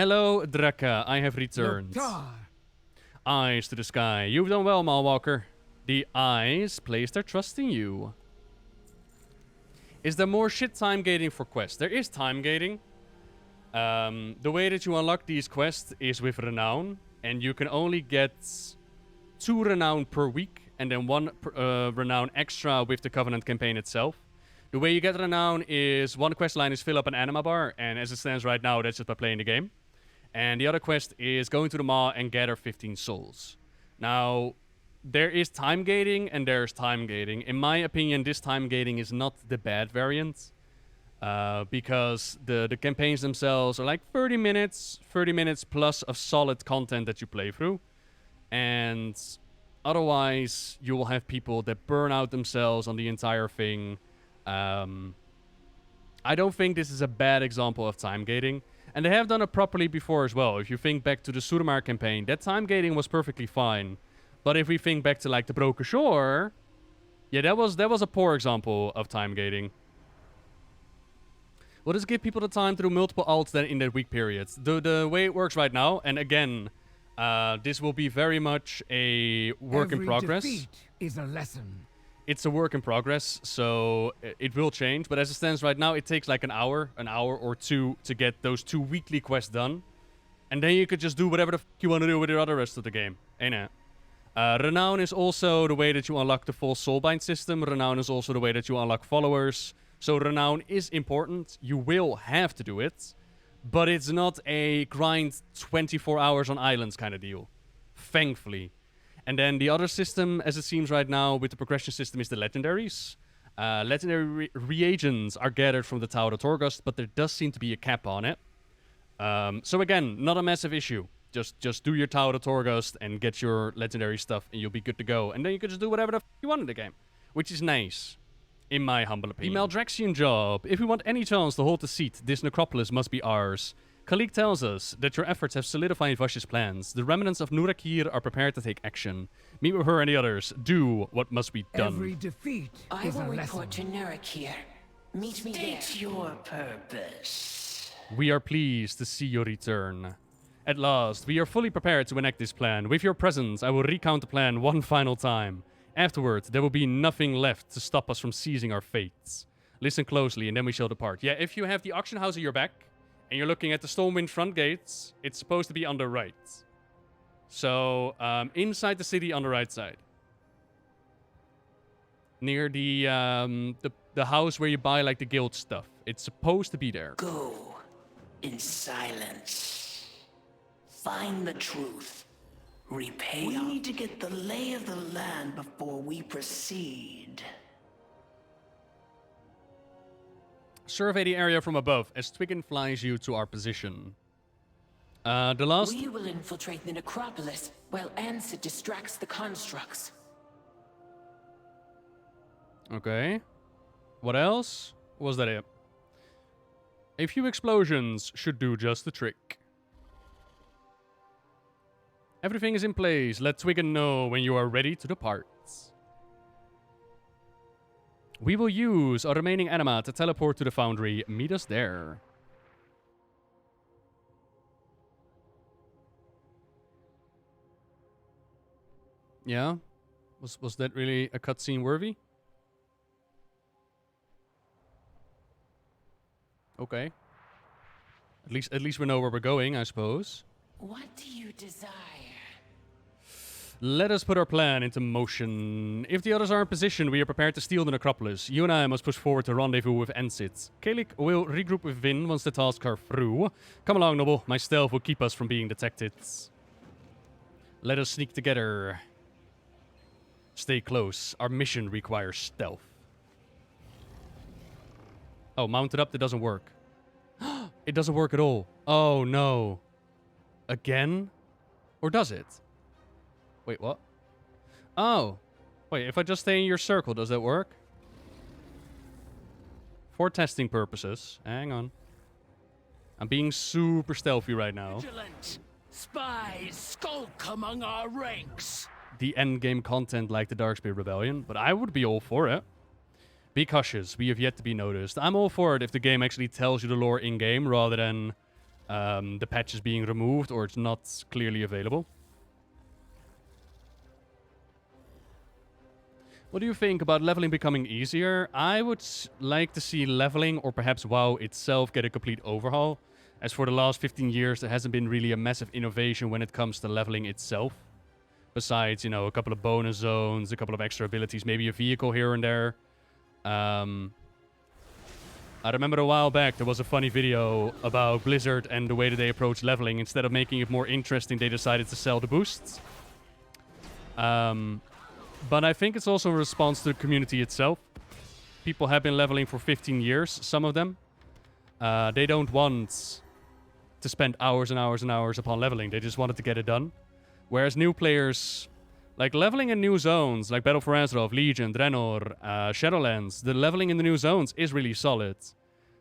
Hello, Draka. I have returned. Eyes to the sky. You've done well, Malwalker. The eyes place their trust in you. Is there more shit time gating for quests? There is time gating. The way that you unlock these quests is with Renown. And you can only get 2 Renown per week. And then 1 Renown extra with the Covenant campaign itself. The way you get Renown is 1 quest line is fill up an anima bar. And as it stands right now, that's just by playing the game. And the other quest is going to the Maw and gather 15 souls. Now, there is time gating and there's time gating. In my opinion, this time gating is not the bad variant. Because the campaigns themselves are like 30 minutes plus of solid content that you play through. And otherwise, you will have people that burn out themselves on the entire thing. I don't think this is a bad example of time gating. And they have done it properly before as well. If you think back to the Suramar campaign, that time gating was perfectly fine. But if we think back to like the Broken Shore, yeah, that was a poor example of time gating. We'll just give people the time to do multiple alts then in that week period. The way it works right now, and again, this will be very much a work in progress. Every defeat is a lesson. It's a work in progress, so it will change. But as it stands right now, it takes like an hour or 2 to get those 2 weekly quests done. And then you could just do whatever the f you want to do with the other rest of the game. Ain't it? Renown is also the way that you unlock the full Soulbind system. Renown is also the way that you unlock followers. So Renown is important. You will have to do it. But it's not a grind 24 hours on islands kind of deal. Thankfully. And then the other system, as it seems right now, with the progression system is the legendaries. Legendary reagents are gathered from the Tower of Torghast, but there does seem to be a cap on it. So again, not a massive issue. Just do your Tower of Torghast and get your legendary stuff, and you'll be good to go. And then you can just do whatever the f you want in the game, which is nice, in my humble opinion. The Maldraxian job. If we want any chance to hold the seat, this necropolis must be ours. Khalik tells us that your efforts have solidified Vash's plans. The remnants of Nurakir are prepared to take action. Meet with her and the others. Do what must be done. Every defeat I is will a report to lesson. Nurakir. Meet me there. State your purpose. We are pleased to see your return. At last, we are fully prepared to enact this plan. With your presence, I will recount the plan one final time. Afterward, there will be nothing left to stop us from seizing our fates. Listen closely, and then we shall depart. Yeah, if you have the auction house at your back, and you're looking at the Stormwind front gates, it's supposed to be on the right. So, inside the city on the right side. Near the house where you buy, like, the guild stuff. It's supposed to be there. Go in silence. Find the truth. Repay. We need to get the lay of the land before we proceed. Survey the area from above as Twiggin flies you to our position. The last... We will infiltrate the necropolis while Ansett distracts the constructs. Okay. What else? Was that it? A few explosions should do just the trick. Everything is in place. Let Twiggin know when you are ready to depart. We will use our remaining anima to teleport to the foundry. Meet us there. Yeah? Was that really a cutscene worthy? Okay. At least we know where we're going, I suppose. What do you desire? Let us put our plan into motion. If the others are in position, we are prepared to steal the necropolis. You and I must push forward to rendezvous with Ansett. Kalik will regroup with Vin once the tasks are through. Come along, Noble. My stealth will keep us from being detected. Let us sneak together. Stay close. Our mission requires stealth. Oh, mounted up, that doesn't work. It doesn't work at all. Oh, no. Again? Or does it? Wait, what? Oh. Wait, if I just stay in your circle, does that work? For testing purposes. Hang on. I'm being super stealthy right now. Vigilant! Spies skulk among our ranks! The endgame content like the Darkspear Rebellion, but I would be all for it. Be cautious, we have yet to be noticed. I'm all for it if the game actually tells you the lore in-game rather than the patch is being removed or it's not clearly available. What do you think about leveling becoming easier? I would like to see leveling or perhaps WoW itself get a complete overhaul. As for the last 15 years, there hasn't been really a massive innovation when it comes to leveling itself. Besides, you know, a couple of bonus zones, a couple of extra abilities, maybe a vehicle here and there. I remember a while back there was a funny video about Blizzard and the way that they approach leveling. Instead of making it more interesting, they decided to sell the boosts. But I think it's also a response to the community itself. People have been leveling for 15 years, some of them. They don't want to spend hours and hours and hours upon leveling. They just wanted to get it done. Whereas new players, like leveling in new zones, like Battle for Azeroth, Legion, Draenor, Shadowlands, the leveling in the new zones is really solid.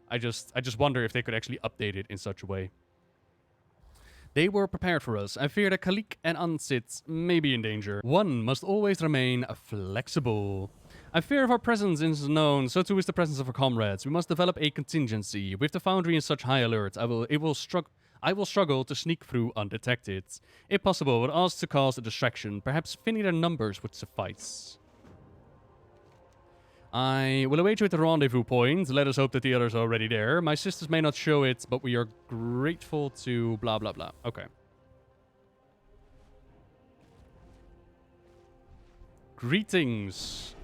I just wonder if they could actually update it in such a way. They were prepared for us. I fear that Khalik and Ansit may be in danger. One must always remain flexible. I fear if our presence is known, so too is the presence of our comrades. We must develop a contingency. With the Foundry in such high alert, I will struggle to sneak through undetected. If possible, would ask to cause a distraction. Perhaps thinning their numbers would suffice. I will await you at the rendezvous point. Let us hope that the others are already there. My sisters may not show it, but we are grateful to blah blah blah. Okay. Greetings.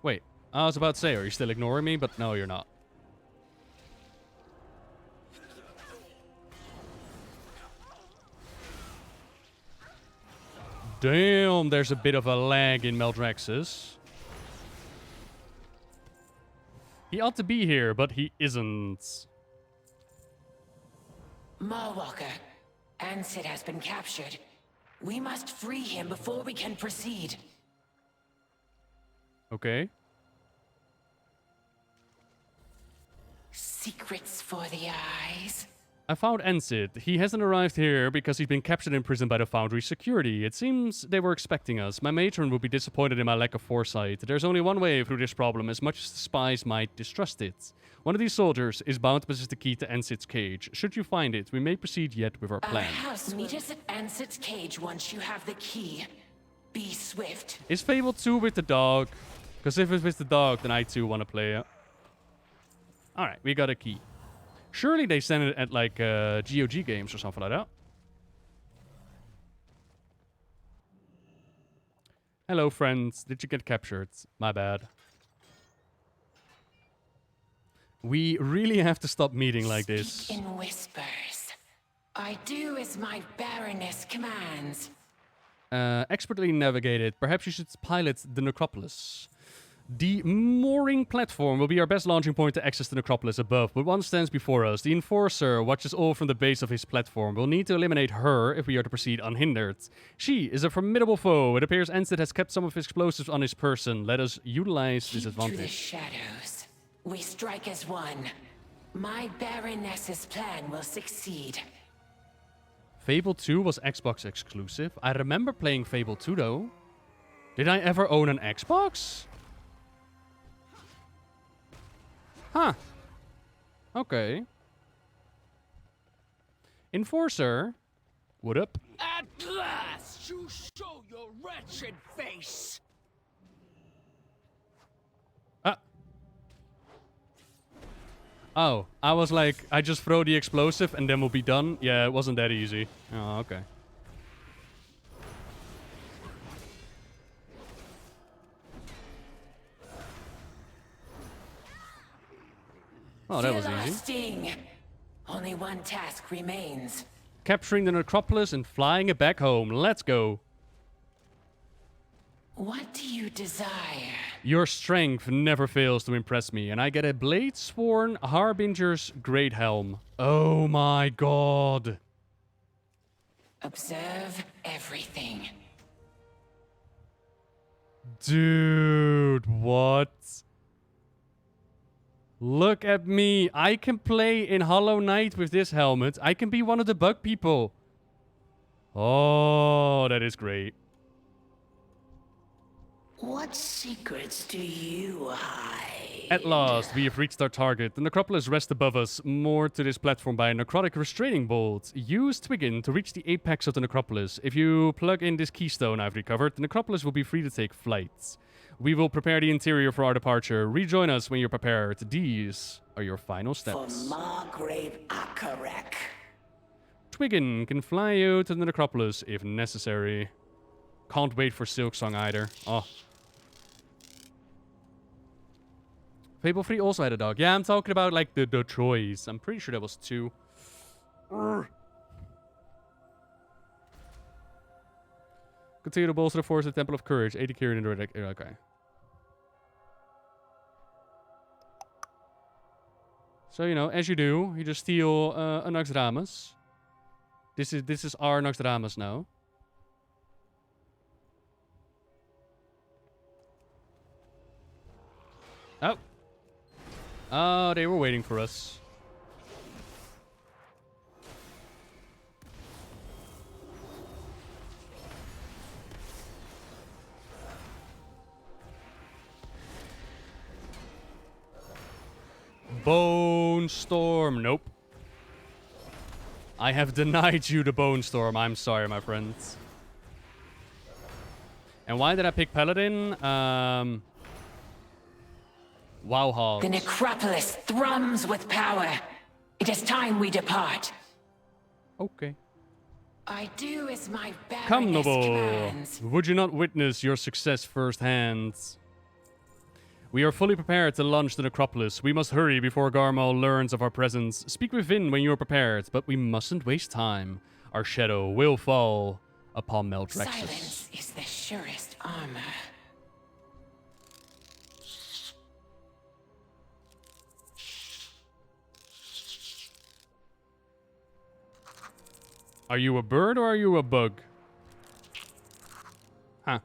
Wait, I was about to say, are you still ignoring me? But no, you're not. Damn, there's a bit of a lag in Maldraxus. He ought to be here, but he isn't. Mawwalker, Ansit has been captured. We must free him before we can proceed. Okay. Secrets for the eyes. I found Ansit. He hasn't arrived here because he's been captured in prison by the Foundry security. It seems they were expecting us. My matron will be disappointed in my lack of foresight. There's only one way through this problem, as much as the spies might distrust it. One of these soldiers is bound to possess the key to Ansit's cage. Should you find it, we may proceed yet with our plan. Meet us at Ansit's cage once you have the key. Be swift. Is Fable 2 with the dog? Because if it's with the dog, then I too want to play it. Alright, we got a key. Surely they send it at like GOG games or something like that. Hello, friends. Did you get captured? My bad. We really have to stop meeting like this. Speak in whispers. I do as my Baroness commands. Expertly navigated. Perhaps you should pilot the Necropolis. The mooring platform will be our best launching point to access the Necropolis above, but one stands before us. The Enforcer watches all from the base of his platform. We'll need to eliminate her if we are to proceed unhindered. She is a formidable foe. It appears Ansett has kept some of his explosives on his person. Let us utilize this advantage. Through the shadows, we strike as one. My Baroness's plan will succeed. Fable 2 was Xbox exclusive. I remember playing Fable 2 though. Did I ever own an Xbox? Huh. Okay. Enforcer. What up? At last, you show your wretched face. Oh, I was like, I just throw the explosive and then we'll be done. Yeah, it wasn't that easy. Oh, okay. Oh, that was easy. Sting. Only one task remains. Capturing the Necropolis and flying it back home. Let's go. What do you desire? Your strength never fails to impress me, and I get a Blade-sworn Harbinger's Great Helm. Oh my god. Observe everything. Dude, what? Look at me. I can play in Hollow Knight with this helmet. I can be one of the bug people. Oh, that is great. What secrets do you hide? At last, we have reached our target. The necropolis rests above us, moored to this platform by a necrotic restraining bolt. Use Twiggin to reach the apex of the necropolis. If you plug in this keystone I've recovered, the necropolis will be free to take flight. We will prepare the interior for our departure. Rejoin us when you're prepared. These are your final steps. For Margrave Akarek. Twiggin can fly you to the necropolis if necessary. Can't wait for Silksong either. Oh. Fable 3 also had a dog. Yeah, I'm talking about like the choice. I'm pretty sure that was 2. Continue to bolster the force of the Temple of Courage. 80 Kirin in the red. Okay. So, you know, as you do, you just steal a Naxxramas. This is our Naxxramas now. Oh. Oh, they were waiting for us. Bone Storm. Nope. I have denied you the Bone Storm. I'm sorry, my friends. And why did I pick Paladin? Wow, Hogs. The necropolis thrums with power. It is time we depart. Okay. I do as my Come, baroness noble. commands. Would you not witness your success firsthand? We are fully prepared to launch the necropolis. We must hurry before Garmal learns of our presence. Speak with Vin when you are prepared, but we mustn't waste time. Our shadow will fall upon Maldraxus. Silence is the surest armor. Are you a bird or are you a bug? Huh.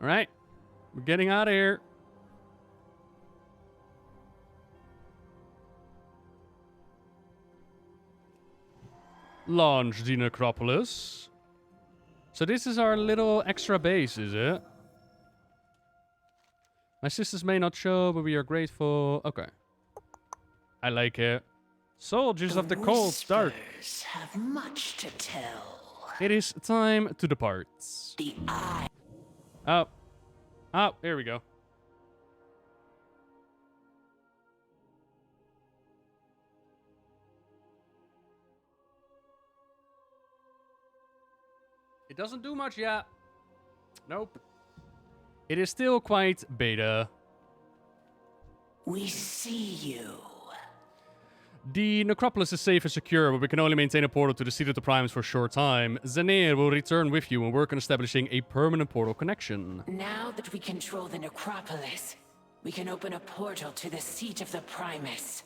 Alright. We're getting out of here. Launch the necropolis. So this is our little extra base, is it? My sisters may not show, but we are grateful. Okay. I like it. Soldiers of the cold dark. Whispers have much to tell. It is time to depart. The eye. Oh. Oh, here we go. It doesn't do much yet. Nope. It is still quite beta. We see you. The necropolis is safe and secure, but we can only maintain a portal to the seat of the primes for a short time. Zanir will return with you and work on establishing a permanent portal connection. Now that we control the necropolis, we can open a portal to the seat of the Primus.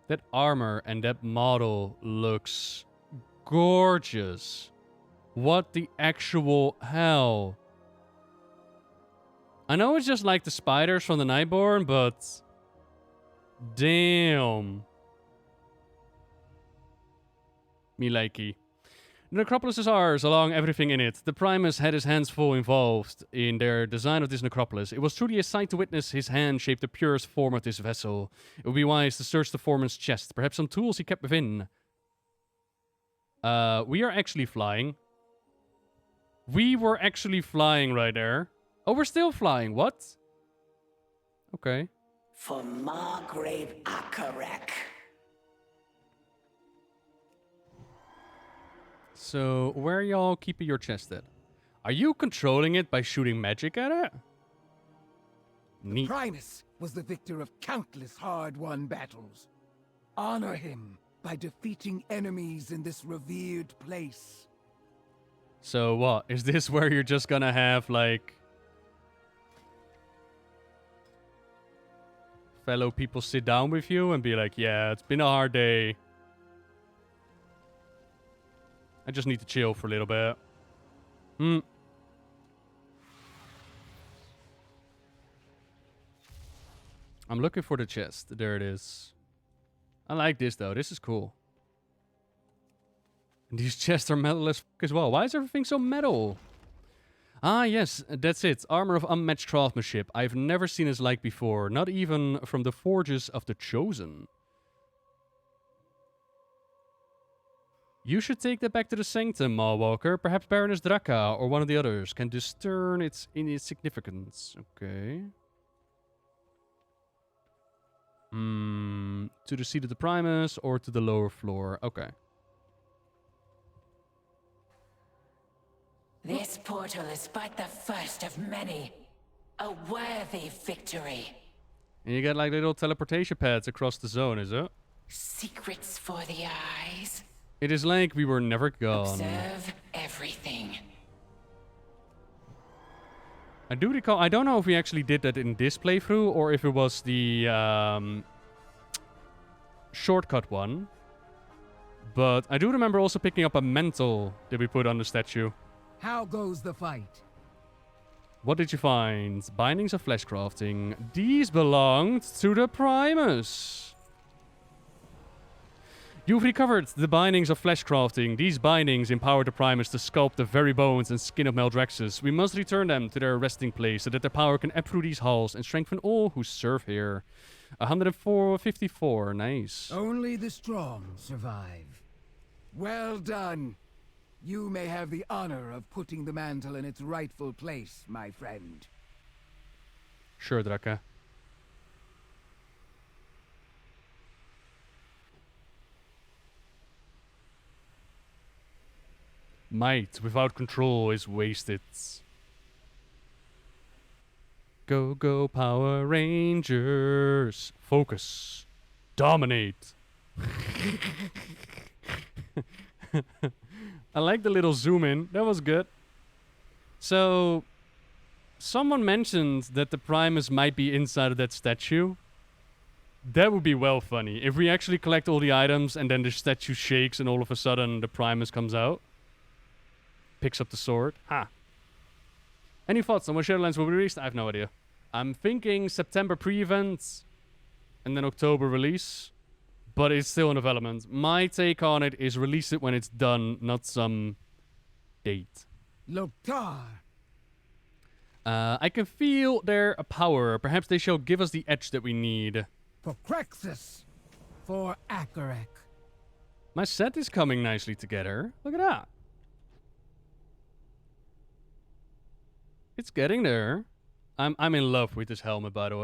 That armor and that model looks gorgeous. What the actual hell? I know it's just like the spiders from the Nightborn, but damn. Me likey. The necropolis is ours, along everything in it. The Primus had his hands full involved in their design of this necropolis. It was truly a sight to witness his hand shape the purest form of this vessel. It would be wise to search the foreman's chest, perhaps some tools he kept within. We are actually flying. We were actually flying right there. Oh, we're still flying. What? Okay. For Margrave Akarek. So, where y'all keeping your chest at? Are you controlling it by shooting magic at it? Neat. Primus was the victor of countless hard-won battles. Honor him by defeating enemies in this revered place. So what? Is this where you're just gonna have, like, fellow people sit down with you and be like, yeah, it's been a hard day. I just need to chill for a little bit. I'm looking for the chest. There it is. I like this, though. This is cool. And these chests are metal as fuck as well. Why is everything so metal? Ah, yes, that's it. Armor of unmatched craftsmanship. I've never seen his like before, not even from the forges of the Chosen. You should take that back to the Sanctum, Mawwalker. Perhaps Baroness Draka or one of the others can discern its significance. Okay. To the seat of the Primus or to the lower floor. Okay. This portal is but the first of many. A worthy victory. And you got like little teleportation pads across the zone, is it? Secrets for the eyes. It is like we were never gone. Observe everything. I do recall, I don't know if we actually did that in this playthrough or if it was the shortcut one. But I do remember also picking up a mantle that we put on the statue. How goes the fight? What did you find? Bindings of flesh crafting. These belonged to the Primus. You've recovered the bindings of flesh crafting. These bindings empower the Primus to sculpt the very bones and skin of Maldraxus. We must return them to their resting place so that their power can ebb through these halls and strengthen all who serve here. 154, nice. Only the strong survive. Well done. You may have the honor of putting the mantle in its rightful place, my friend. Sure, Draka. Might without control is wasted. Go, go, Power Rangers. Focus. Dominate. I like the little zoom in. That was good. So, someone mentioned that the Primus might be inside of that statue. That would be well funny. If we actually collect all the items and then the statue shakes and all of a sudden the Primus comes out. Picks up the sword. Ha. Any thoughts on when Shadowlands will be released? I have no idea. I'm thinking September pre-event and then October release. But it's still in development. My take on it is release it when it's done, not some date. Loktar. I can feel their power. Perhaps they shall give us the edge that we need. For Crexus. For Akarek. My set is coming nicely together. Look at that. It's getting there. I'm in love with this helmet, by the way.